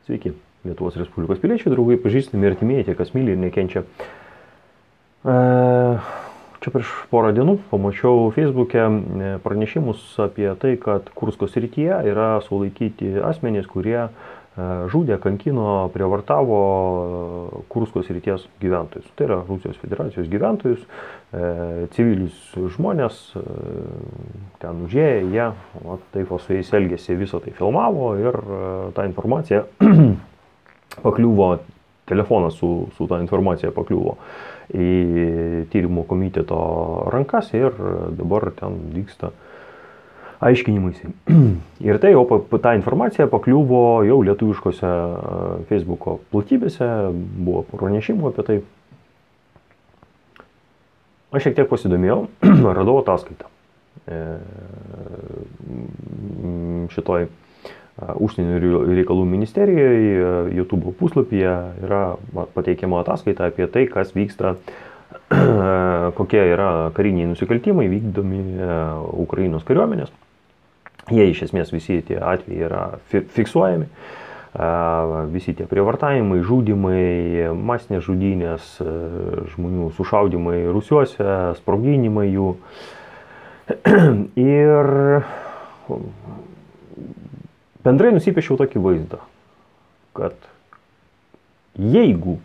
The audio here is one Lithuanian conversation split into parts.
Sveiki, Lietuvos Respublikos piliečiai, draugai, pažįstami ir artimieji, tie, kas myli ir nekenčia. Čia prieš porą dienų pamačiau Facebook'e pranešimus apie tai, kad Kursko srityje yra sulaikyti asmenys, kurie žudė, kankino, prievartavo Kursko srities gyventojus. Tai yra Rusijos Federacijos gyventojus, civilius žmonės, ten užėję, jie taip su jais elgėsi, visą tai filmavo ir ta informacija pakliuvo, telefonas su ta informacija pakliuvo į tyrimo komiteto rankas ir dabar ten vyksta aiškinimaisi. Ir tai jau ta informacija pakliuvo jau lietuviškose Facebook'o platybėse, buvo pranešimų apie tai. Aš šiek tiek pasidomėjau, radau ataskaitą šitoj Užsienio reikalų ministerijoje, YouTube puslapyje yra pateikiama ataskaita apie tai, kas vyksta, kokie yra kariniai nusikaltimai vykdomi Ukrainos kariuomenės. Jie iš esmės visi tie atvejai yra fiksuojami, visi tie prievartavimai, žudymai, masinės žudynės, žmonių sušaudymai rūsiuose, sprogdinimai jų. Ir bendrai nusipiešiau tokį vaizdą, kad jeigu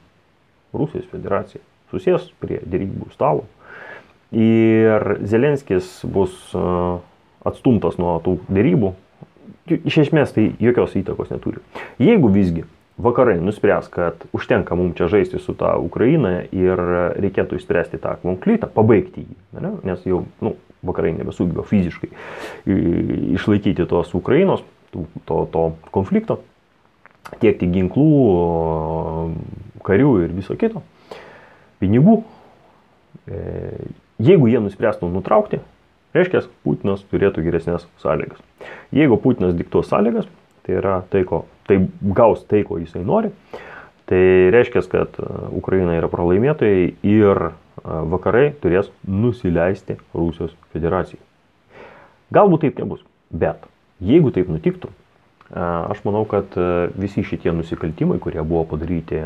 Rusijos Federacija susės prie derybų stalo ir Zelenskis bus atstumtas nuo tų derybų, iš esmės tai jokios įtakos neturi. Jeigu visgi vakarai nuspręs, kad užtenka mums čia žaisti su tą Ukrainą ir reikėtų išspręsti tą konfliktą, pabaigti jį, ne? Nes jau vakarai nebesugeba fiziškai išlaikyti tos Ukrainos, to konflikto, tiekti ginklų, karių ir viso kito, pinigų. Jeigu jie nuspręstų nutraukti, reiškia, Putinas turėtų geresnės sąlygas. Jeigu Putinas diktuos sąlygas, tai yra gaus tai, ko jisai nori, tai reiškia, kad Ukraina yra pralaimėtojai ir vakarai turės nusileisti Rusijos Federacijai. Galbūt taip nebus, bet jeigu taip nutiktų, aš manau, kad visi šitie nusikaltimai, kurie buvo padaryti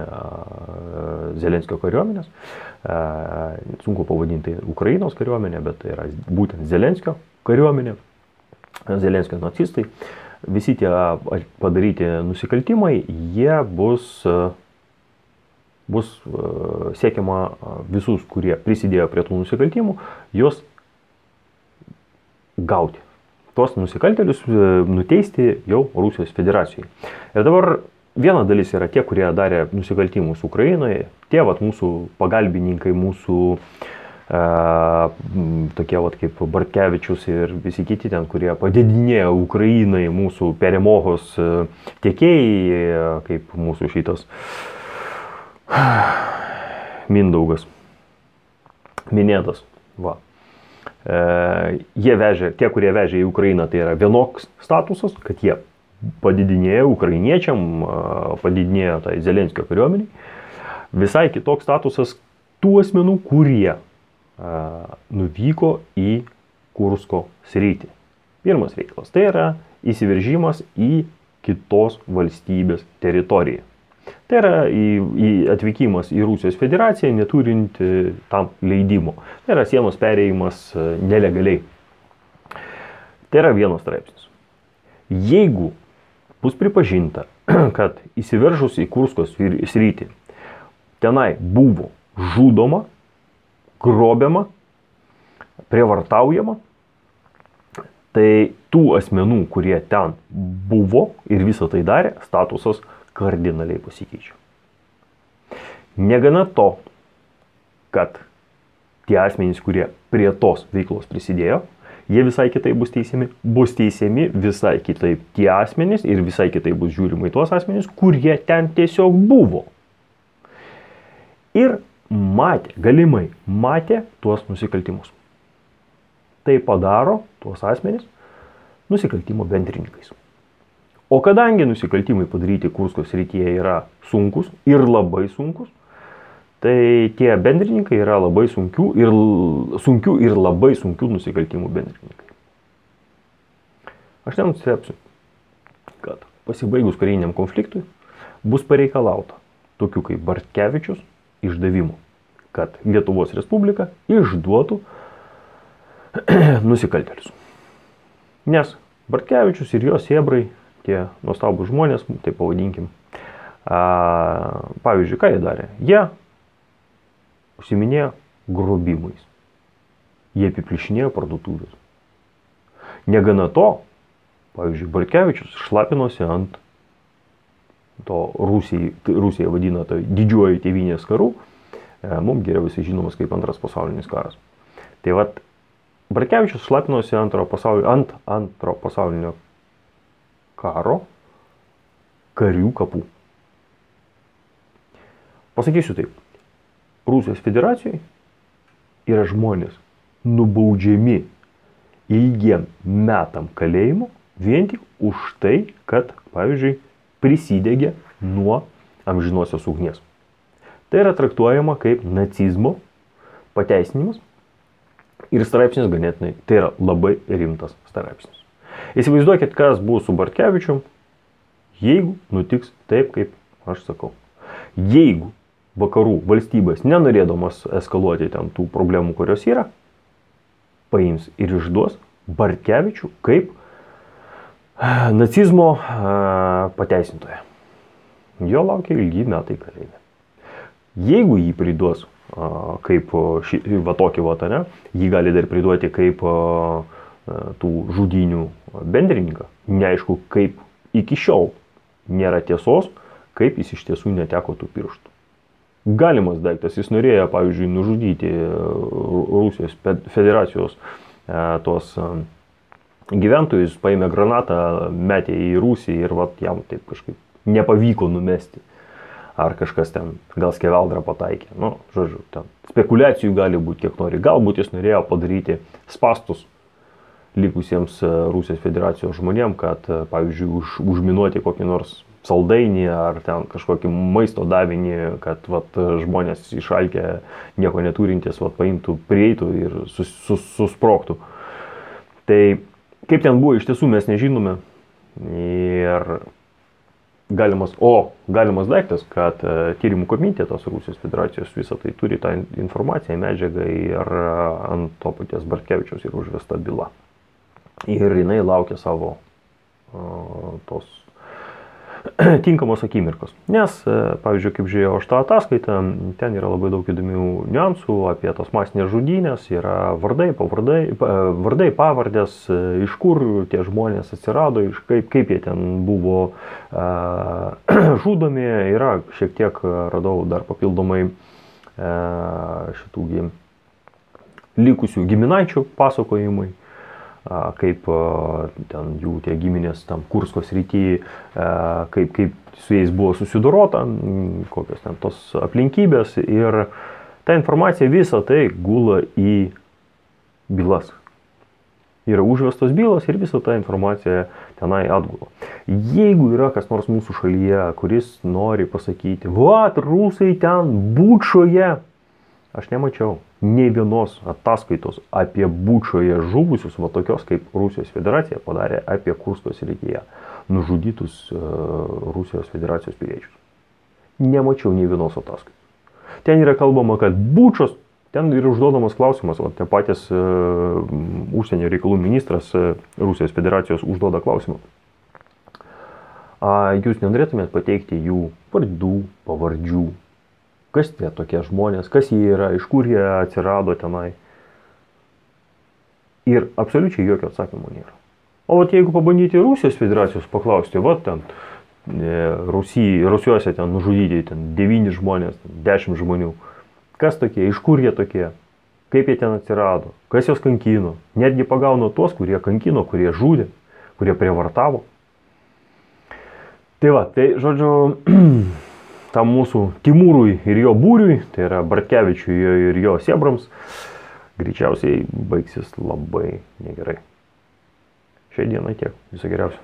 Zelenskio kariuomenės, sunku pavadinti Ukrainos kariuomenę, bet tai yra būtent Zelenskio kariuomenė, Zelenskio nacistai, visi tie padaryti nusikaltimai, jie bus siekiama visus, kurie prisidėjo prie tų nusikaltimų, juos gauti. Tuos nusikaltėlius nuteisti jau Rusijos Federacijai. Ir dabar viena dalis yra tie, kurie darė nusikaltimus Ukrainoje, tie mūsų pagalbininkai, mūsų tokie kaip Bartkevičius ir visi kiti ten, kurie padidinėjo Ukrainai, mūsų perėmohos tiekėjai, kaip mūsų šitas Mindaugas minėtas. Va. Tie, kurie vežė į Ukrainą, tai yra vienoks statusas, kad jie padidinėjo ukrainiečiam, padidinėjo tai Zelenskio kariuomeniai. Visai kitoks statusas tų asmenų, kurie nuvyko į Kursko sritį. Pirmas reikalas, tai yra įsiveržimas į kitos valstybės teritoriją. Tai yra atvykimas į Rusijos Federaciją neturint tam leidimo. Tai yra sienos perėjimas nelegaliai. Tai yra vienas straipsnis. Jeigu bus pripažinta, kad įsiveržus į Kursko sritį tenai buvo žudoma, grobiama, prievartaujama, tai tų asmenų, kurie ten buvo ir visą tai darė, statusas kardinaliai pasikeičia. Negana to, kad tie asmenys, kurie prie tos veiklos prisidėjo, jie visai kitaip bus teisiami visai kitaip tie asmenys ir visai kitaip bus žiūrima į tuos asmenys, kurie ten tiesiog buvo. Ir galimai matė tuos nusikaltimus. Tai padaro tuos asmenys nusikaltimo bendrininkais. O kadangi nusikaltimai padaryti Kursko srityje yra sunkus ir labai sunkus, tai tie bendrininkai yra labai sunkių ir labai sunkių nusikaltimų bendrininkai. Aš nenustebsiu, kad pasibaigus kariniam konfliktui bus pareikalauta tokių kaip Bartkevičius išdavimų, kad Lietuvos Respublika išduotų nusikaltėlius. Nes Bartkevičius ir jo sėbrai, tie nuostabūs žmonės, tai pavadinkim, pavyzdžiui, ką jie darė? Jie užsiminėjo grobimais. Jie apiplėšinėjo parduotuvės. Negana to, pavyzdžiui, Bartkevičius šlapinosi ant to Rusija vadina tai didžiuoju tėvynės karu, mums geriausiai žinomas kaip Antras pasaulinis karas. Tai vat, Bartkevičius šlapinosi ant antro pasaulinio karo karių kapų. Pasakysiu taip, Rusijos federacijoje yra žmonės nubaudžiami ilgiem metam kalėjimo vien tik už tai, kad, pavyzdžiui, prisidegė nuo amžinosios ugnies. Tai yra traktuojama kaip nacizmo pateisinimas ir straipsnis ganėtinai, tai yra labai rimtas straipsnis. Įsivaizduokit, kas bus su Bartkevičium, jeigu nutiks taip, kaip aš sakau. Jeigu vakarų valstybės, nenorėdamas eskaluoti ten tų problemų, kurios yra, paims ir išduos Bartkevičių kaip nacizmo pateisintoją. Jo laukia ilgi metai kalėjime. Jeigu jį priduos kaip tokį vatane, jį gali dar priduoti kaip tų žudynių bendrininką. Neaišku, kaip iki šiol nėra tiesos, kaip jis iš tiesų neteko tų pirštų. Galimas daiktas, jis norėjo, pavyzdžiui, nužudyti Rusijos federacijos tos gyventojus, paėmė granatą, metė į Rusiją ir vat jam taip kažkaip nepavyko numesti. Ar kažkas ten gal skeveldrą pataikė. Nu, žodžiu, ten spekulacijų gali būti kiek nori. Galbūt jis norėjo padaryti spastus likusiems Rusijos federacijos žmonėm, kad, pavyzdžiui, užminuoti kokį nors saldainį ar ten kažkokį maisto davinį, kad vat, žmonės išalkę nieko neturintys vat, paimtų, prieitų ir susprogtų. Tai kaip ten buvo, iš tiesų mes nežinome. Ir galimas daiktas, kad tyrimų komitetas Rusijos federacijos visą tai turi tą informaciją, medžiagą ir ant to paties Bartkevičiaus yra užvesta byla. Ir jinai laukia savo tos tinkamos akimirkos. Nes, pavyzdžiui, kaip žiūrėjau aš tą ataskaitą, ten yra labai daug įdomių niuansų apie tas masinės žudynės, yra vardai, pavardės, iš kur tie žmonės atsirado, kaip jie ten buvo žudomi, yra šiek tiek radau dar papildomai šitų likusių giminaičių pasakojimai, kaip ten jų tie giminės tam Kursko srity, kaip su jais buvo susidorota, kokios ten tos aplinkybės ir ta informacija visą tai gula į bylas. Yra užvestos bylos ir visą tą informaciją tenai atgula. Jeigu yra kas nors mūsų šalyje, kuris nori pasakyti, vat, rusai ten Bučoje, aš nemačiau nei vienos ataskaitos apie Bučoje žuvusius, va tokios kaip Rusijos federacija padarė apie Kursko srityje nužudytus Rusijos federacijos piliečius. Nemačiau nei vienos ataskaitos. Ten yra kalbama, kad Bučos, ten yra užduodamas klausimas, va, tie patys užsienio reikalų ministras Rusijos federacijos užduoda klausimą. Jūs nenorėtumėt pateikti jų vardų, pavardžių? Kas tie tokie žmonės, kas jie yra, iš kur jie atsirado tenai. Ir absoliučiai jokio atsakymo nėra. O vat jeigu pabandyti Rusijos federacijos paklausti, vat ten Rusijose ten nužudyti ten 9 žmonės, 10 žmonių. Kas tokie, iš kur jie tokie, kaip jie ten atsirado, kas juos kankino. Netgi pagauna tuos, kurie kankino, kurie žudė, kurie prievartavo. Tai va, tai žodžiu, tam mūsų Timūrui ir jo būriui, tai yra Bartkevičiui ir jo sėbrams, greičiausiai baigsis labai negerai. Šiai dienai tiek. Viso geriausio.